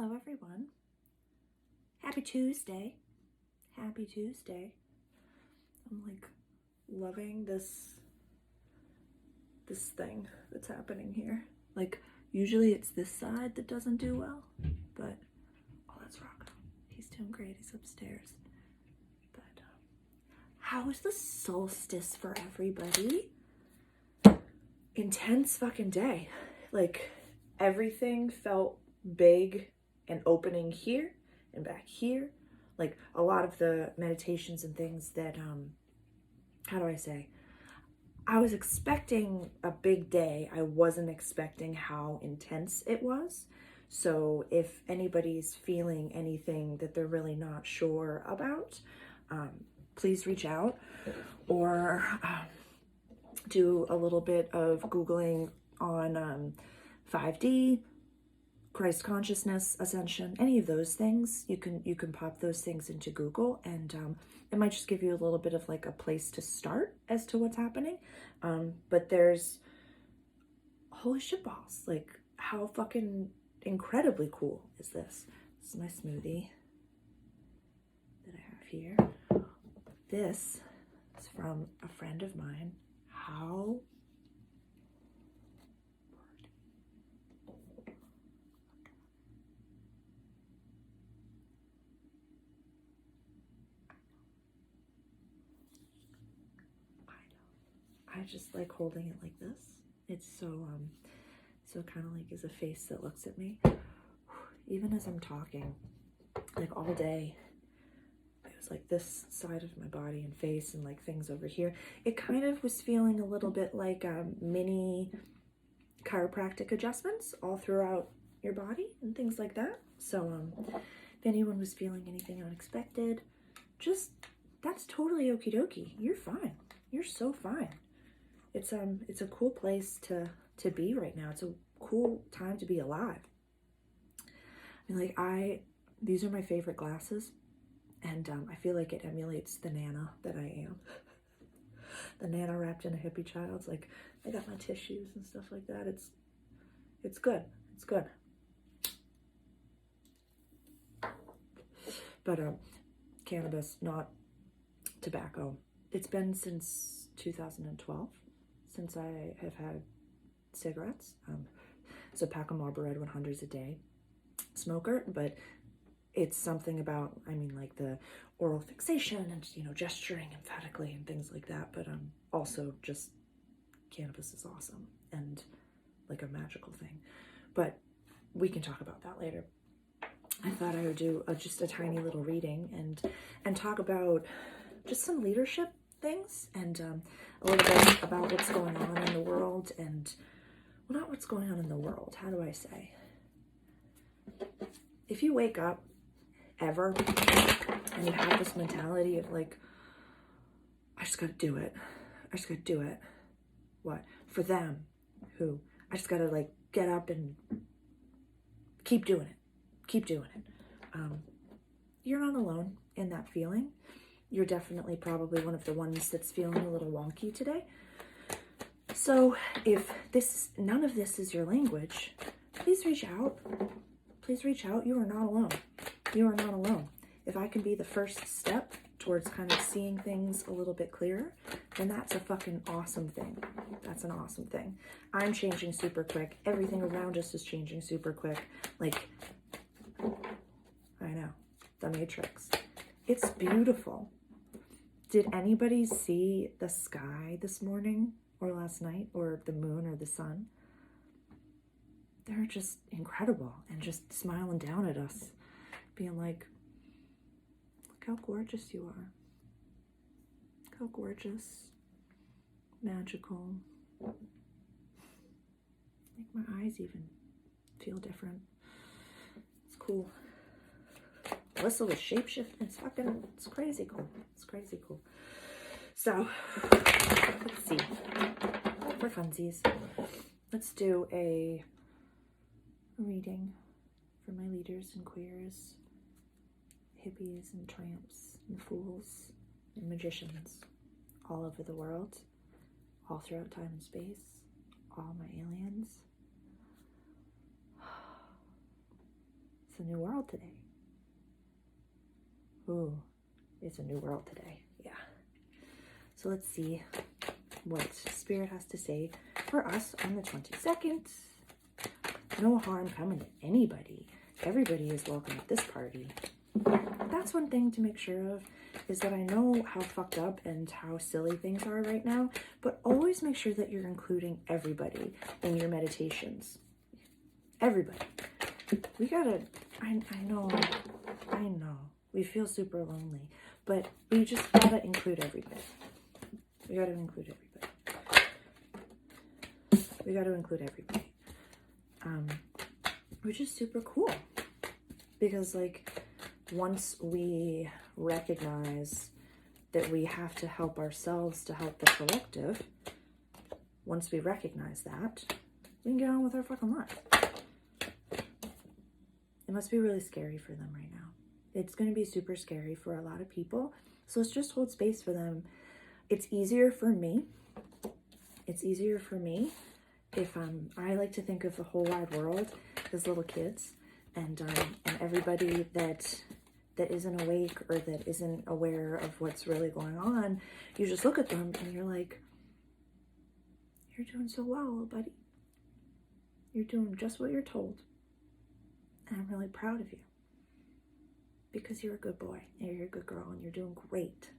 Hello everyone. Happy Tuesday. Happy Tuesday. I'm like loving this thing that's happening here. Like usually it's this side that doesn't do well, but oh, that's Rocco. He's doing great. He's upstairs. But how was the solstice for everybody? Intense fucking day. Like everything felt big and opening here and back here. Like a lot of the meditations and things that how do I say, I was expecting a big day. I wasn't expecting how intense it was. So if anybody's feeling anything that they're really not sure about, please reach out or do a little bit of Googling on 5D, Christ consciousness, ascension, any of those things. You can pop those things into Google, and it might just give you a little bit of like a place to start as to what's happening. But there's holy shit balls. Like how fucking incredibly cool is this? This is my smoothie that I have here. This is from a friend of mine. How I just like holding it like this. It's so kind of like is a face that looks at me. Even as I'm talking, like all day, it was like this side of my body and face and like things over here. It kind of was feeling a little bit like mini chiropractic adjustments all throughout your body and things like that. So if anyone was feeling anything unexpected, just that's totally okie dokie. You're fine. You're so fine. It's a cool place to be right now. It's a cool time to be alive. I mean, like these are my favorite glasses, and I feel like it emulates the Nana that I am. The Nana wrapped in a hippie child's. Like I got my tissues and stuff like that. It's good. It's good. But cannabis, not tobacco. It's been since 2012 since I have had cigarettes. It's a pack of Marlboro Red 100s a day. Smoker, but it's something about, I mean, like the oral fixation and, you know, gesturing emphatically and things like that. But also just cannabis is awesome and like a magical thing. But we can talk about that later. I thought I would do just a tiny little reading and talk about just some leadership things and a little bit about what's going on in the world and, well, not what's going on in the world. How do I say? If you wake up ever and you have this mentality of like, I just gotta do it. I just gotta do it. What? For them. Who? I just gotta like get up and keep doing it. Keep doing it. You're not alone in that feeling. You're definitely probably one of the ones that's feeling a little wonky today. So if none of this is your language, please reach out. Please reach out. You are not alone. You are not alone. If I can be the first step towards kind of seeing things a little bit clearer, then that's a fucking awesome thing. That's an awesome thing. I'm changing super quick. Everything around us is changing super quick. Like, I know, the Matrix. It's beautiful. Did anybody see the sky this morning or last night, or the moon or the sun? They're just incredible and just smiling down at us, being like, look how gorgeous you are. Look how gorgeous, magical. Make my eyes even feel different. It's cool. Melissa was shapeshifting. It's crazy cool. It's crazy cool. So, let's see. For funsies, let's do a reading for my leaders and queers, hippies and tramps and fools and magicians all over the world, all throughout time and space, all my aliens. It's a new world today. Ooh, it's a new world today. Yeah. So let's see what Spirit has to say for us on the 22nd. No harm coming to anybody. Everybody is welcome at this party. That's one thing to make sure of, is that I know how fucked up and how silly things are right now, but always make sure that you're including everybody in your meditations. Everybody. We gotta, I know, we feel super lonely, but we just gotta include everybody. We gotta include everybody. We gotta include everybody. Which is super cool, because like, once we recognize that we have to help ourselves to help the collective, once we recognize that, we can get on with our fucking life. It must be really scary for them right now. It's going to be super scary for a lot of people. So let's just hold space for them. It's easier for me. It's easier for me if I like to think of the whole wide world as little kids, and everybody that isn't awake or that isn't aware of what's really going on, you just look at them and you're like, you're doing so well, little buddy. You're doing just what you're told. And I'm really proud of you, because you're a good boy and you're a good girl and you're doing great.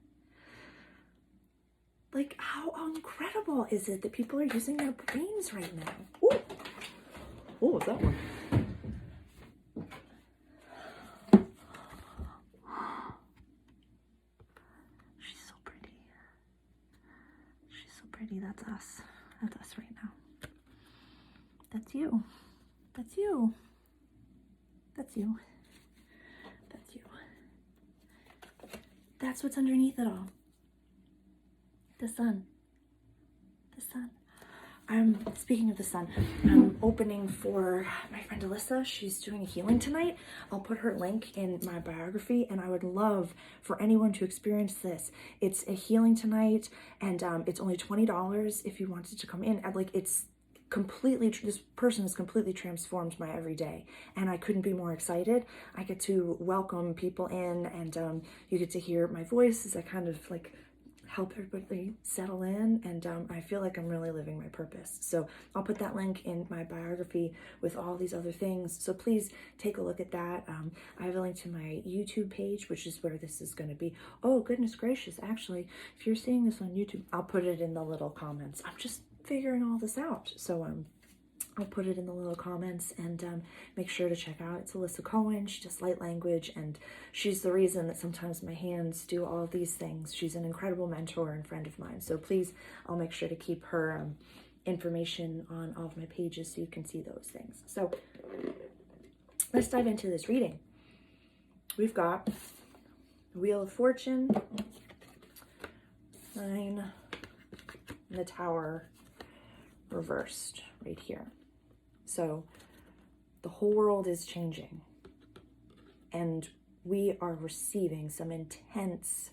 Like, how incredible is it that people are using their brains right now? Ooh. What was that one? She's so pretty. She's so pretty. That's us. That's us right now. That's you. That's you. That's you. That's you. That's what's underneath it all. The sun. The sun. Speaking of the sun, I'm opening for my friend Alyssa. She's doing a healing tonight. I'll put her link in my biography, and I would love for anyone to experience this. It's a healing tonight, and it's only $20 if you wanted to come in. Like, it's completely, this person has completely transformed my everyday, and I couldn't be more excited. I get to welcome people in, and you get to hear my voice as I kind of like help everybody settle in, and I feel like I'm really living my purpose. So I'll put that link in my biography with all these other things, so please take a look at that. I have a link to my YouTube page, which is where this is going to be. Oh, goodness gracious, actually, if you're seeing this on YouTube, I'll put it in the little comments. I'm just figuring all this out, so I'll put it in the little comments, and make sure to check out. It's Alyssa Cohen. She does light language, and she's the reason that sometimes my hands do all of these things. She's an incredible mentor and friend of mine. So please, I'll make sure to keep her information on all of my pages so you can see those things. So let's dive into this reading. We've got Wheel of Fortune, 9, and the Tower reversed right here. So the whole world is changing, and we are receiving some intense,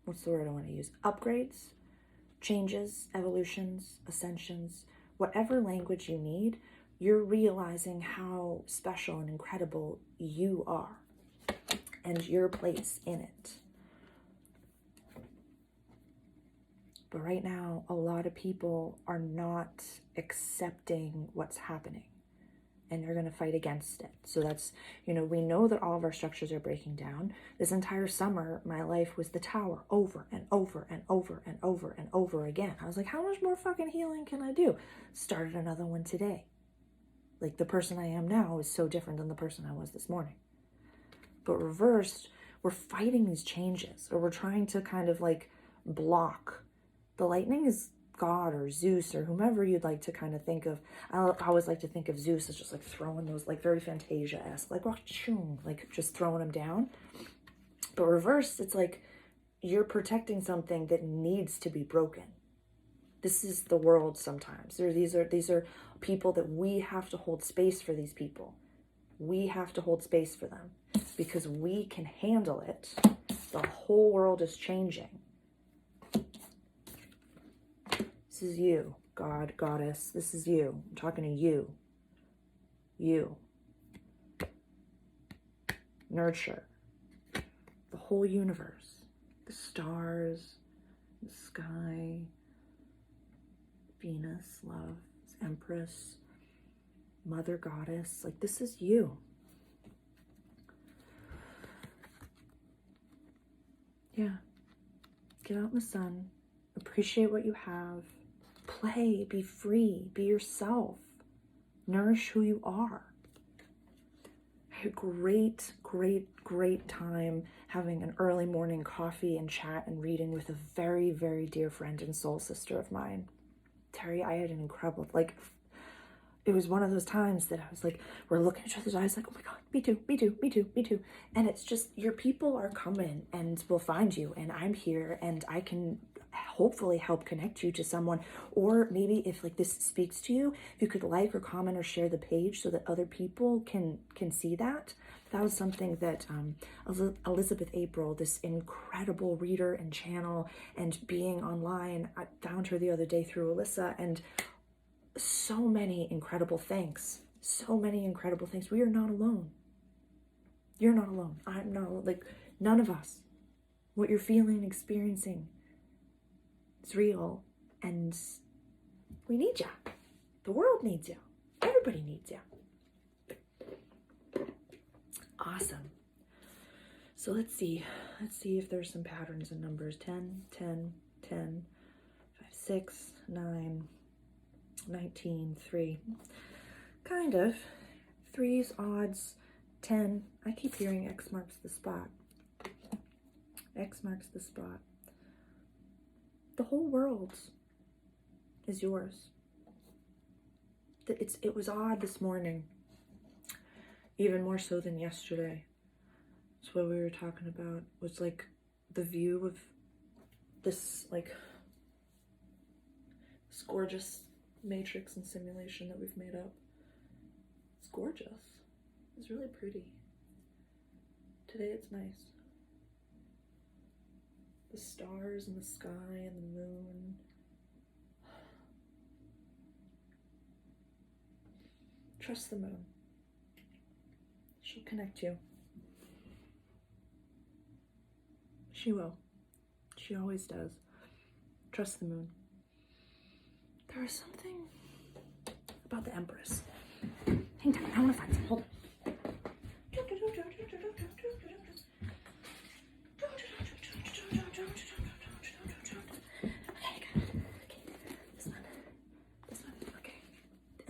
what's the word I want to use? Upgrades, changes, evolutions, ascensions, whatever language you need. You're realizing how special and incredible you are and your place in it. But right now, a lot of people are not accepting what's happening, and they're going to fight against it. So that's, we know that all of our structures are breaking down. This entire summer, my life was the Tower over and over and over and over and over again. I was like, how much more fucking healing can I do? Started another one today. Like, the person I am now is so different than the person I was this morning. But reversed, we're fighting these changes, or we're trying to kind of like block. The lightning is God or Zeus or whomever you'd like to kind of think of. I always like to think of Zeus as just like throwing those, like very Fantasia-esque, like just throwing them down. But reversed, it's like you're protecting something that needs to be broken. This is the world sometimes. These are people that we have to hold space for. These people. We have to hold space for them because we can handle it. The whole world is changing. This is you, God, Goddess. This is you. I'm talking to you. You. nurture the whole universe, the stars, the sky, Venus, love, Empress, Mother Goddess. Like, this is you. Yeah. Get out in the sun. Appreciate what you have. Play. Be free. Be yourself. Nourish who you are. I had a great time having an early morning coffee and chat and reading with a very, very dear friend and soul sister of mine. Terry, I had an incredible, like, it was one of those times that I was like, we're looking at each other's eyes like, oh my God, me too, me too, me too, me too. And it's just, your people are coming and will find you, and I'm here, and I can hopefully help connect you to someone. Or maybe if like this speaks to you, if you could like or comment or share the page so that other people can see that. That was something that Elizabeth April, this incredible reader and channel and being online, I found her the other day through Alyssa, and so many incredible things. So many incredible things. We are not alone. You're not alone. I'm not alone. Like, none of us. What you're feeling, experiencing, it's real, and we need you. The world needs you. Everybody needs you. Awesome. So let's see if there's some patterns in numbers. 10, 10, 10, 5, 6, 9, 19, 3. Kind of. 3's odds, 10. I keep hearing X marks the spot. X marks the spot. The whole world is yours. It was odd this morning, even more so than yesterday. It's what we were talking about, was like the view of this, like, this gorgeous matrix and simulation that we've made up. It's gorgeous. It's really pretty. Today it's nice. The stars and the sky and the moon. Trust the moon. She'll connect you. She will. She always does. Trust the moon. There is something about the Empress. Hang on, I want to find some. Hold on.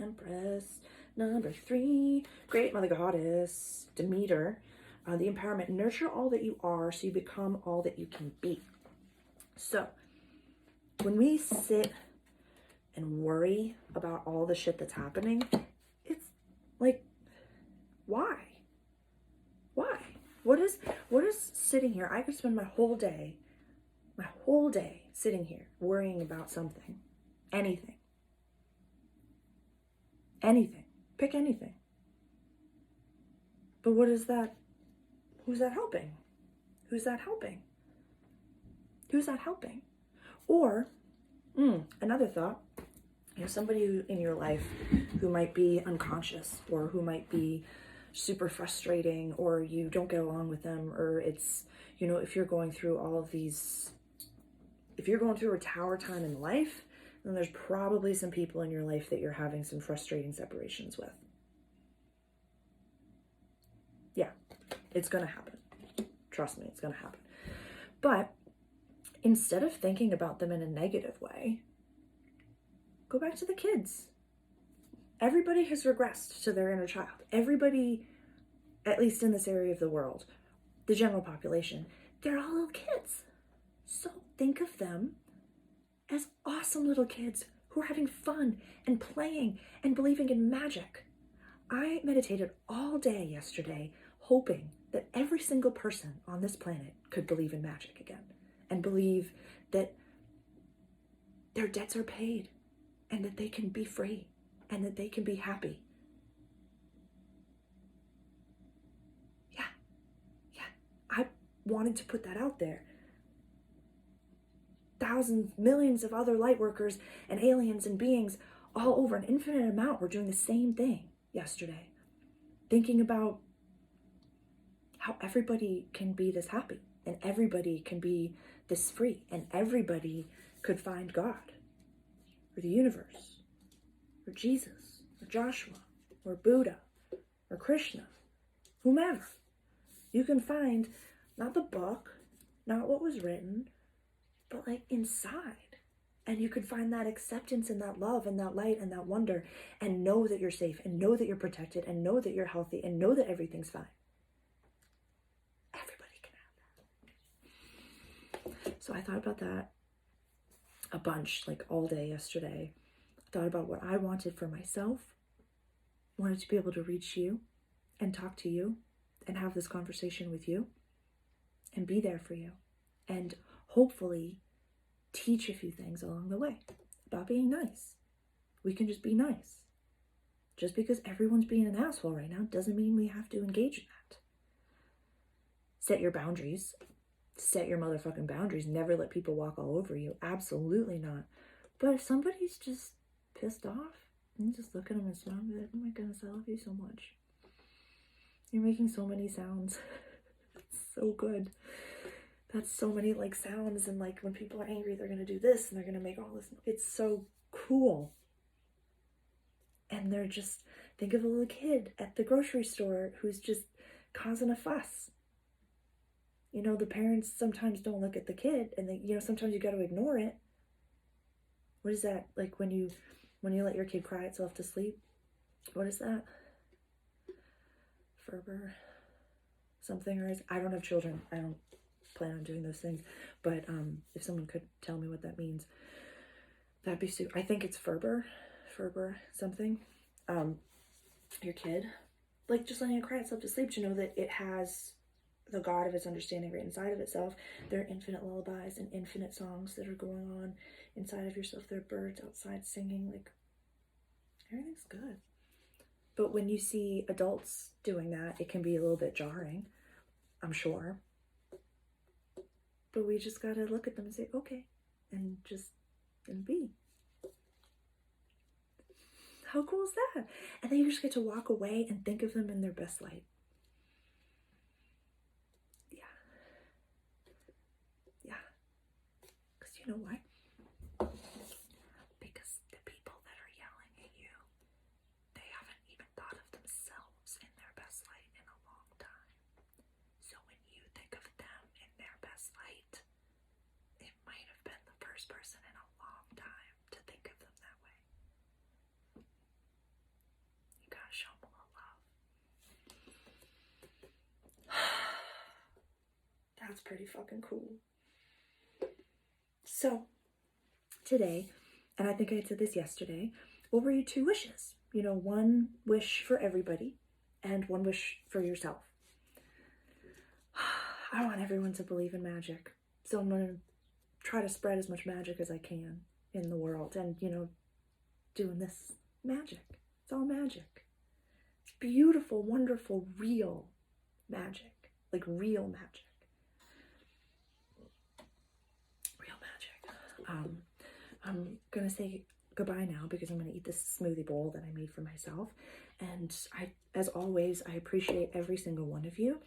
Empress, number 3, great Mother Goddess, Demeter, the empowerment. Nurture all that you are so you become all that you can be. So when we sit and worry about all the shit that's happening, it's like, why? What is sitting here? I could spend my whole day sitting here worrying about something, anything. Pick anything. But what is that? Who's that helping? Who's that helping? Who's that helping? Or, another thought, somebody in your life who might be unconscious, or who might be super frustrating, or you don't get along with them, or it's, if you're going through all of these, if you're going through a tower time in life, then there's probably some people in your life that you're having some frustrating separations with. Yeah, it's gonna happen. Trust me, it's gonna happen. But instead of thinking about them in a negative way, go back to the kids. Everybody has regressed to their inner child. Everybody, at least in this area of the world, the general population, they're all little kids. So think of them as awesome little kids who are having fun and playing and believing in magic. I meditated all day yesterday, hoping that every single person on this planet could believe in magic again, and believe that their debts are paid, and that they can be free, and that they can be happy. Yeah. I wanted to put that out there. Thousands, millions of other light workers and aliens and beings all over an infinite amount were doing the same thing yesterday. Thinking about how everybody can be this happy, and everybody can be this free, and everybody could find God, or the universe, or Jesus, or Joshua, or Buddha, or Krishna, whomever. You can find not the book, not what was written, but like inside. And you could find that acceptance and that love and that light and that wonder, and know that you're safe, and know that you're protected, and know that you're healthy, and know that everything's fine. Everybody can have that. So I thought about that a bunch, like all day yesterday. I thought about what I wanted for myself. Wanted to be able to reach you and talk to you and have this conversation with you and be there for you, and hopefully teach a few things along the way about being nice. We can just be nice. Just because everyone's being an asshole right now doesn't mean we have to engage in that. Set your boundaries. Set your motherfucking boundaries. Never let people walk all over you. Absolutely not. But if somebody's just pissed off, you just look at them and smile and be like, oh my goodness, I love you so much. You're making so many sounds. It's so good. That's so many like sounds, and like when people are angry, they're gonna do this and they're gonna make all this. It's so cool. And they're just, think of a little kid at the grocery store who's just causing a fuss. You know, the parents sometimes don't look at the kid, and they, you know, sometimes you got to ignore it. What is that like when you let your kid cry itself to sleep? What is that? Ferber something, or I don't have children. I don't plan on doing those things, but if someone could tell me what that means, that'd be super. I think it's Ferber something. Your kid, like just letting it cry itself to sleep, to know that it has the God of its understanding right inside of itself. There are infinite lullabies and infinite songs that are going on inside of yourself. There are birds outside singing, like everything's good. But when you see adults doing that, it can be a little bit jarring, I'm sure. But we just gotta look at them and say, okay, and be. How cool is that? And then you just get to walk away and think of them in their best light. Yeah. Because you know why? Because the people that are yelling at you, they haven't even thought of themselves in their best light in a long time. So when you think of them in their best light, it might have been the first person in a long time to think of them that way. You gotta show them a little love. That's pretty fucking cool. So today, and I think I said this yesterday, what were your 2 wishes? You know, 1 wish for everybody and 1 wish for yourself. I want everyone to believe in magic. So I'm going to try to spread as much magic as I can in the world, and, you know, doing this magic. It's all magic. It's beautiful, wonderful, real magic. Like real magic. Real magic. I'm gonna say goodbye now because I'm gonna eat this smoothie bowl that I made for myself. And as always, I appreciate every single one of you.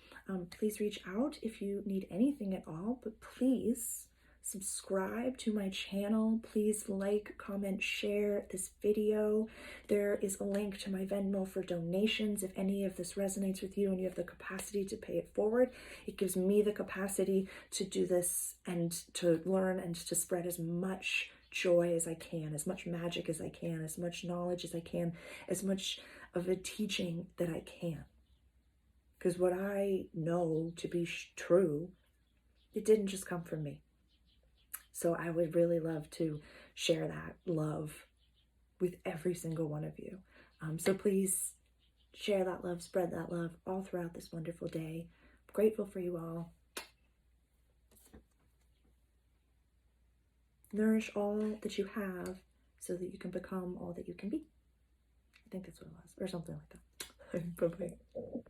Please reach out if you need anything at all, but please subscribe to my channel. Please like, comment, share this video. There is a link to my Venmo for donations. If any of this resonates with you and you have the capacity to pay it forward, it gives me the capacity to do this and to learn and to spread as much joy as I can, as much magic as I can, as much knowledge as I can, as much of a teaching that I can. Because what I know to be true, it didn't just come from me. So I would really love to share that love with every single one of you. So please share that love, spread that love all throughout this wonderful day. I'm grateful for you all. Nourish all that you have so that you can become all that you can be. I think that's what it was, or something like that. Bye-bye.